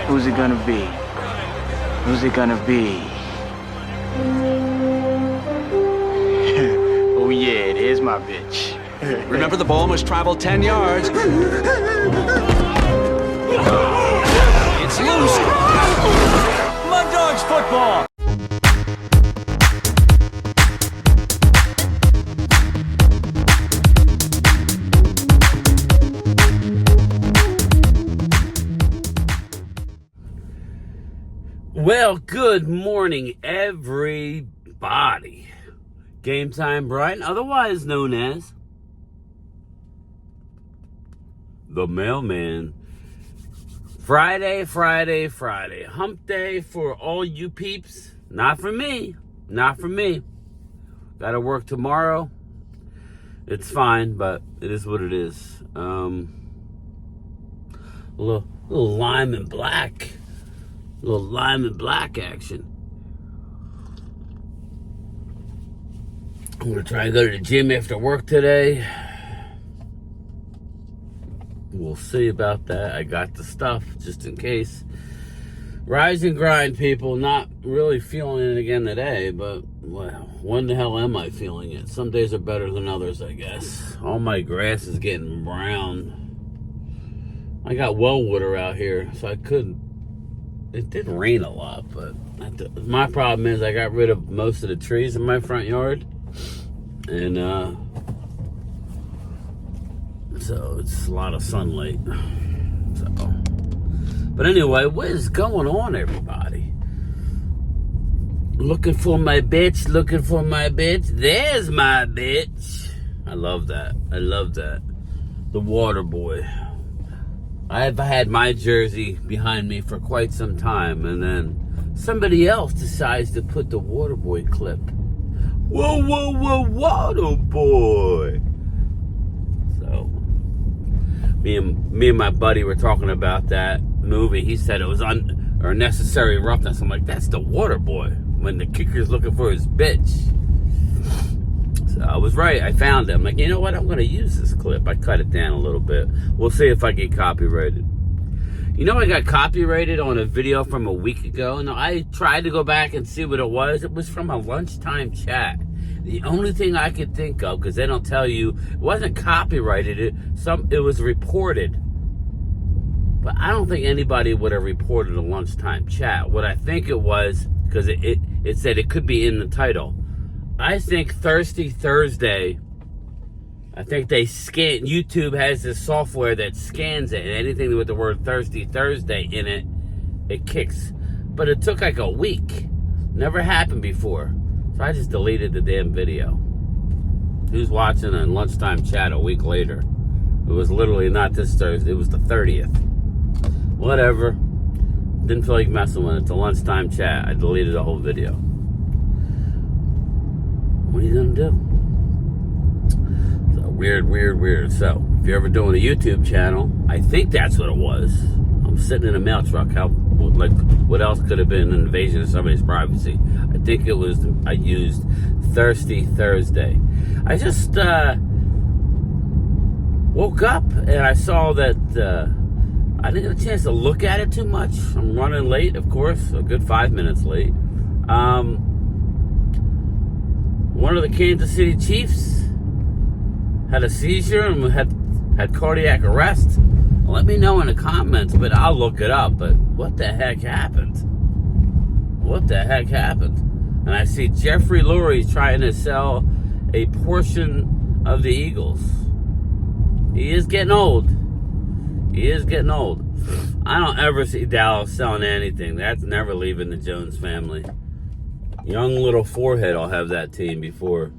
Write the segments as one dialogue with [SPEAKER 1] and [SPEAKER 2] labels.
[SPEAKER 1] Who's it gonna be? Who's it gonna be? Oh yeah, it is my bitch.
[SPEAKER 2] Remember, the ball must travel 10 yards. It's loose. Mud Dogs football.
[SPEAKER 3] Well, good morning, everybody. Game Time Brian, otherwise known as the Mailman. Friday. Hump day for all you peeps. Not for me. Gotta work tomorrow. It's fine, but it is what it is. Little lime and black. Little lime and black action. I'm gonna try and go to the gym after work today. We'll see about that. I got the stuff just in case. Rise and grind, people. Not really feeling it again today, but well, when the hell am I feeling it? Some days are better than others, I guess. All my grass is getting brown. I got well water out here, so I couldn't. It didn't rain a lot, but my problem is I got rid of most of the trees in my front yard, and so it's a lot of sunlight. But anyway, what is going on, everybody? Looking for my bitch. There's my bitch. I love that. The water boy. I've had my jersey behind me for quite some time, and then somebody else decides to put the Waterboy clip. Whoa, Waterboy! So, me and my buddy were talking about that movie. He said it was unnecessary roughness. I'm like, that's the Waterboy, when the kicker's looking for his bitch. So I was right. I found it. I'm like, you know what? I'm going to use this clip. I cut it down a little bit. We'll see if I get copyrighted. You know, I got copyrighted on a video from a week ago. And I tried to go back and see what it was. It was from a lunchtime chat. The only thing I could think of, because they don't tell you, it wasn't copyrighted. It was reported. But I don't think anybody would have reported a lunchtime chat. What I think it was, because it said it could be in the title. I think Thirsty Thursday, I think YouTube has this software that scans it, and anything with the word Thirsty Thursday in it, it kicks. But it took like a week. Never happened before. So I just deleted the damn video. Who's watching a lunchtime chat a week later? It was literally not this Thursday, it was the 30th. Whatever. Didn't feel like messing with it. It's a lunchtime chat. I deleted the whole video. What are you gonna do? So weird. So if you're ever doing a YouTube channel, I think that's what it was. I'm sitting in a mail truck. What else could have been an invasion of somebody's privacy? I think it was. I used Thirsty Thursday. I just woke up and I saw that I didn't get a chance to look at it too much. I'm running late, of course, a good 5 minutes late. One of the Kansas City Chiefs had a seizure and had cardiac arrest. Let me know in the comments, but I'll look it up. But what the heck happened? And I see Jeffrey Lurie's trying to sell a portion of the Eagles. He is getting old. I don't ever see Dallas selling anything. That's never leaving the Jones family. Young little forehead will have that team before.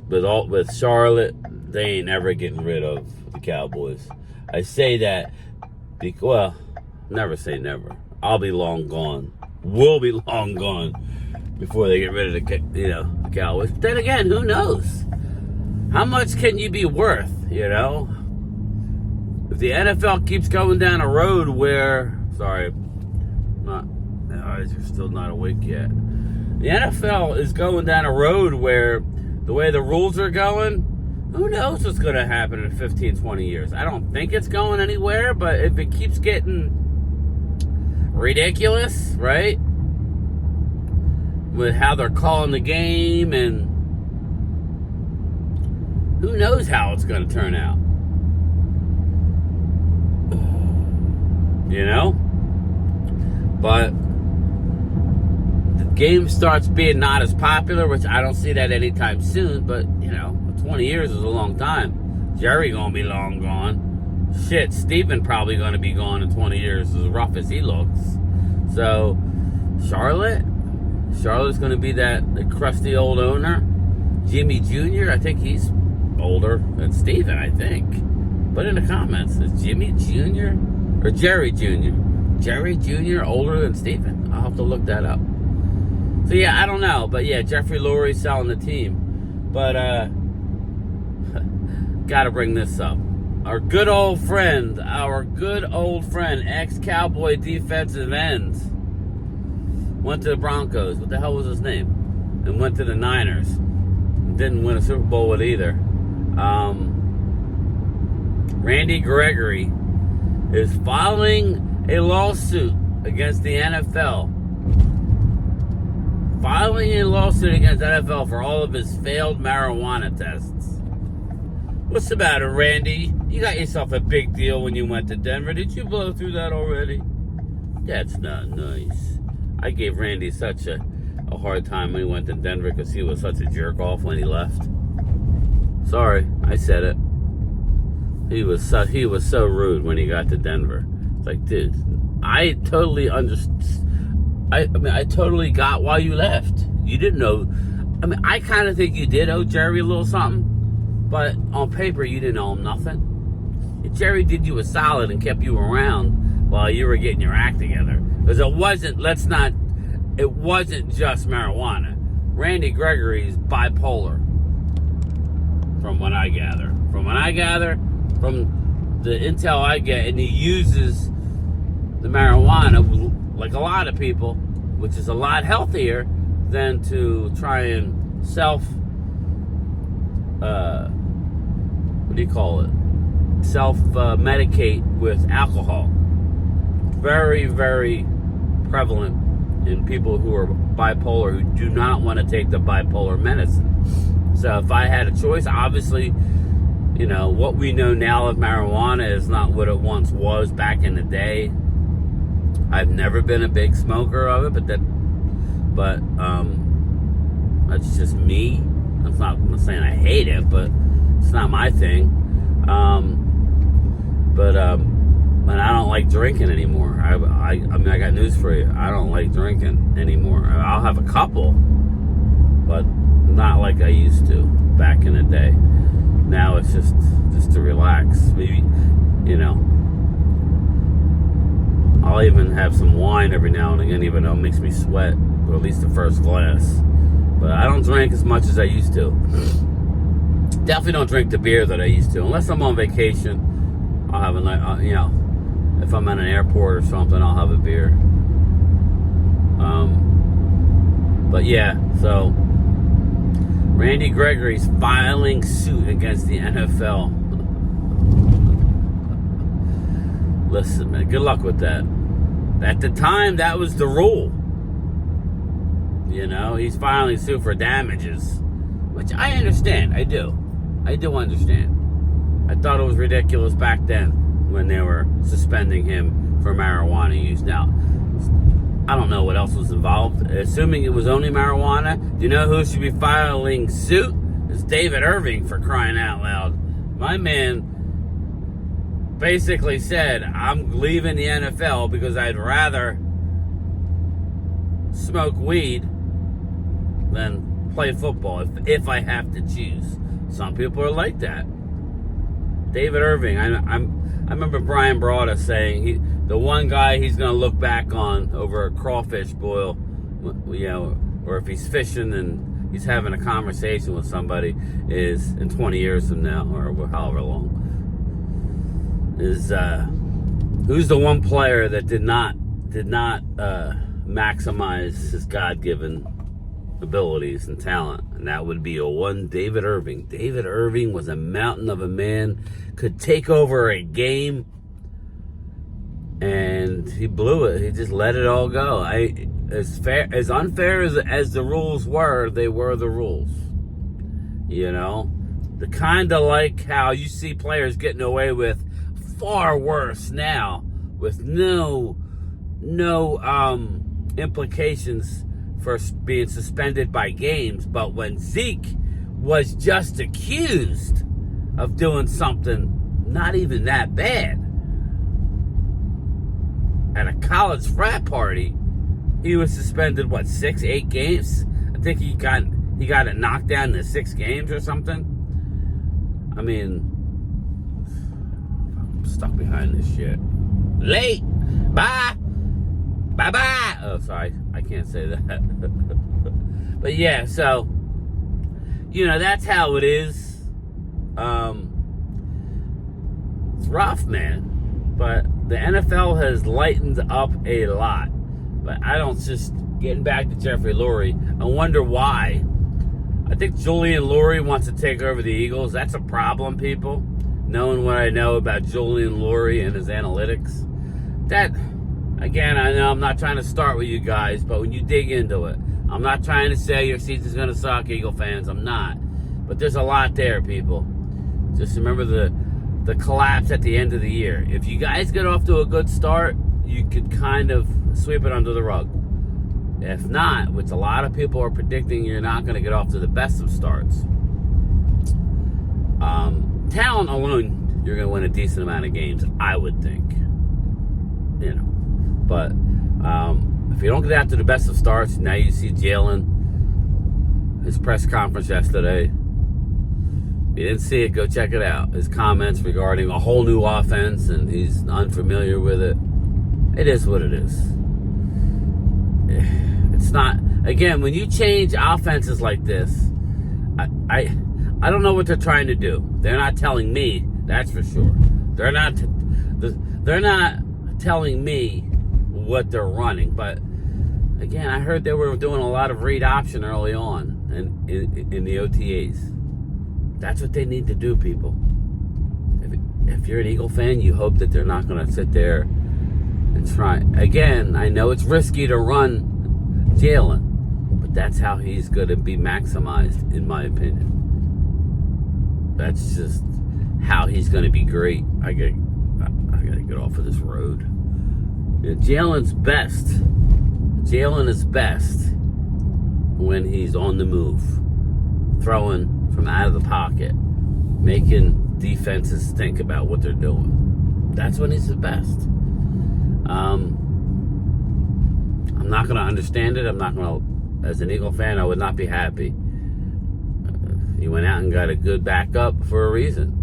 [SPEAKER 3] With Charlotte, they ain't ever getting rid of the Cowboys. I say that because, never say never. I'll be long gone. We'll be long gone before they get rid of the Cowboys. But then again, who knows? How much can you be worth, If the NFL keeps going down a road where, you're still not awake yet. The NFL is going down a road where the way the rules are going, who knows what's going to happen in 15, 20 years. I don't think it's going anywhere, but if it keeps getting ridiculous, right? With how they're calling the game, and who knows how it's going to turn out. You know? But the game starts being not as popular, which I don't see that anytime soon, but, 20 years is a long time. Jerry going to be long gone. Shit, Stephen probably going to be gone in 20 years, as rough as he looks. So, Charlotte's going to be the crusty old owner. Jimmy Jr., I think he's older than Stephen, I think. Put in the comments, is Jimmy Jr. or Jerry Jr.? Jerry Jr. older than Stephen? I'll have to look that up. So, yeah, I don't know. But, yeah, Jeffrey Lurie's selling the team. But, got to bring this up. Our good old friend, ex-Cowboy defensive end, went to the Broncos. What the hell was his name? And went to the Niners. Didn't win a Super Bowl with either. Randy Gregory is filing a lawsuit against the NFL. Filing a lawsuit against the NFL for all of his failed marijuana tests. What's the matter, Randy? You got yourself a big deal when you went to Denver. Did you blow through that already? That's not nice. I gave Randy such a hard time when he went to Denver because he was such a jerk off when he left. Sorry, I said it. He was so rude when he got to Denver. It's like, dude, I totally understand. I totally got why you left. You didn't know. I kind of think you did owe Jerry a little something, but on paper you didn't owe him nothing. Jerry did you a solid and kept you around while you were getting your act together. Because it wasn't just marijuana. Randy Gregory's bipolar, from what I gather. From the intel I get, and he uses the marijuana like a lot of people, which is a lot healthier than to try and self-medicate with alcohol. Very, very prevalent in people who are bipolar, who do not want to take the bipolar medicine. So if I had a choice, obviously, what we know now of marijuana is not what it once was back in the day. I've never been a big smoker of it, but that's just me. I'm not saying I hate it, but it's not my thing. But I don't like drinking anymore. I got news for you. I don't like drinking anymore. I'll have a couple, but not like I used to back in the day. Now it's just to relax. Maybe, I'll even have some wine every now and again, even though it makes me sweat, or at least the first glass. But I don't drink as much as I used to. Definitely don't drink the beer that I used to. Unless I'm on vacation, I'll have a night, if I'm at an airport or something, I'll have a beer. But yeah, so Randy Gregory's filing suit against the NFL. Listen, man, good luck with that. At the time, that was the rule. He's filing suit for damages, which I understand. I do understand. I thought it was ridiculous back then when they were suspending him for marijuana use. Now, I don't know what else was involved. Assuming it was only marijuana, do you know who should be filing suit? It's David Irving, for crying out loud. My man basically said, I'm leaving the NFL because I'd rather smoke weed than play football if I have to choose. Some people are like that. David Irving, I remember Brian Broaddus saying the one guy he's going to look back on over a crawfish boil, or if he's fishing and he's having a conversation with somebody, is in 20 years from now, or however long, is who's the one player that did not maximize his God-given abilities and talent, and that would be David Irving. David Irving was a mountain of a man, could take over a game and and he blew it. He just let it all go. As unfair as the rules were, they were the rules. You know, the kind of like how you see players getting away with far worse now, with no implications for being suspended by games. But when Zeke was just accused of doing something not even that bad at a college frat party, he was suspended, 6-8 games? I think he got it knocked down to 6 games or something. I mean, I'm stuck behind this shit. Late. Bye. Bye-bye. Oh, sorry. I can't say that. But yeah, so, that's how it is. It's rough, man. But the NFL has lightened up a lot. But I don't just, getting back to Jeffrey Lurie, I wonder why. I think Julian Lurie wants to take over the Eagles. That's a problem, people. Knowing what I know about Julian Lurie and his analytics. That, again, I know I'm not trying to start with you guys, but when you dig into it, I'm not trying to say your season's going to suck, Eagle fans. I'm not. But there's a lot there, people. Just remember the collapse at the end of the year. If you guys get off to a good start, you could kind of sweep it under the rug. If not, which a lot of people are predicting, you're not going to get off to the best of starts. Talent alone, you're going to win a decent amount of games, I would think. But if you don't get out to the best of starts, now you see Jalen, his press conference yesterday. If you didn't see it, go check it out. His comments regarding a whole new offense, and he's unfamiliar with it. It is what it is. It's not, again, when you change offenses like this, I don't know what they're trying to do. They're not telling me, that's for sure. They're not telling me what they're running. But again, I heard they were doing a lot of read option early on in the OTAs. That's what they need to do, people. If you're an Eagle fan, you hope that they're not going to sit there and try. Again, I know it's risky to run Jalen, but that's how he's going to be maximized, in my opinion. That's just how he's going to be great. I gotta get off of this road. Jalen is best when he's on the move, throwing from out of the pocket, making defenses think about what they're doing. That's when he's the best. I'm not going to understand it. As an Eagle fan, I would not be happy. You went out and got a good backup for a reason.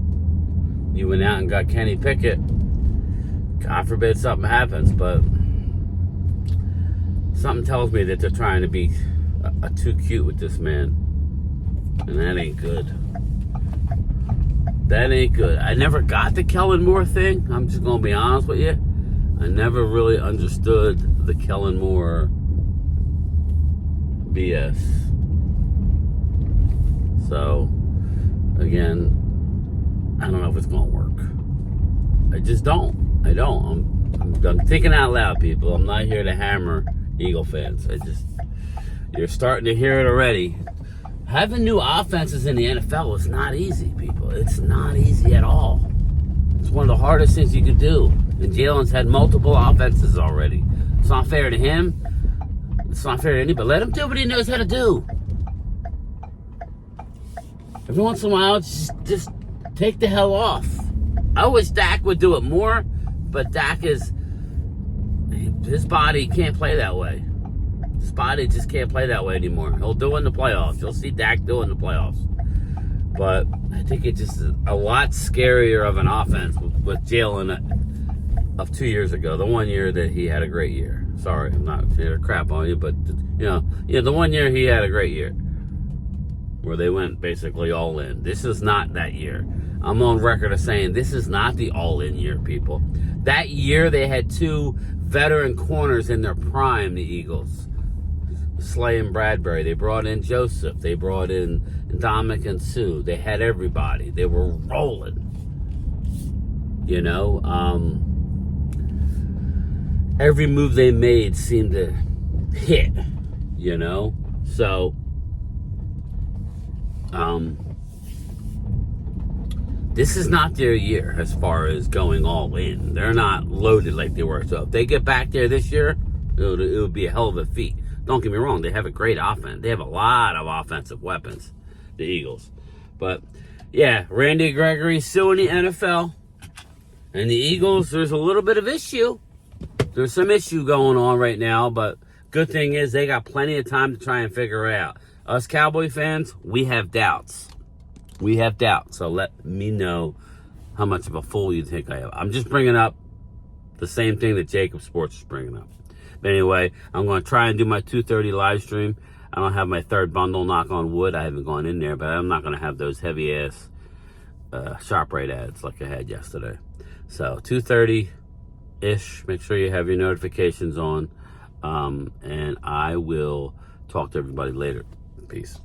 [SPEAKER 3] You went out and got Kenny Pickett. God forbid something happens, but something tells me that they're trying to be too cute with this man. And that ain't good. That ain't good. I never got the Kellen Moore thing. I'm just going to be honest with you. I never really understood the Kellen Moore BS. So, again, I don't know if it's going to work. I just don't. I don't. I'm thinking out loud, people. I'm not here to hammer Eagle fans. You're starting to hear it already. Having new offenses in the NFL is not easy, people. It's not easy at all. It's one of the hardest things you could do. And Jalen's had multiple offenses already. It's not fair to him. It's not fair to anybody. Let him do what he knows how to do. Every once in a while, just take the hell off. I wish Dak would do it more, but his body can't play that way. His body just can't play that way anymore. He'll do it in the playoffs. You'll see Dak do it in the playoffs. But I think it's just a lot scarier of an offense with Jalen of 2 years ago. The 1 year that he had a great year. Sorry, I'm not here to crap on you, but the 1 year he had a great year, where they went basically all in. This is not that year. I'm on record of saying this is not the all-in year, people. That year they had 2 veteran corners in their prime, the Eagles. Slay and Bradbury. They brought in Joseph. They brought in Dominic and Sue. They had everybody. They were rolling. every move they made seemed to hit, So, this is not their year as far as going all in. They're not loaded like they were. So if they get back there this year, it'll be a hell of a feat. Don't get me wrong. They have a great offense. They have a lot of offensive weapons, the Eagles. But, yeah, Randy Gregory still in the NFL. And the Eagles, there's a little bit of issue. There's some issue going on right now. But good thing is they got plenty of time to try and figure it out. Us Cowboy fans, we have doubts. We have doubts, so let me know how much of a fool you think I am. I'm just bringing up the same thing that Jacob Sports is bringing up. But anyway, I'm going to try and do my 2:30 live stream. I don't have my third bundle, knock on wood. I haven't gone in there, but I'm not going to have those heavy-ass ShopRite ads like I had yesterday. So 2:30-ish, make sure you have your notifications on, and I will talk to everybody later. Peace.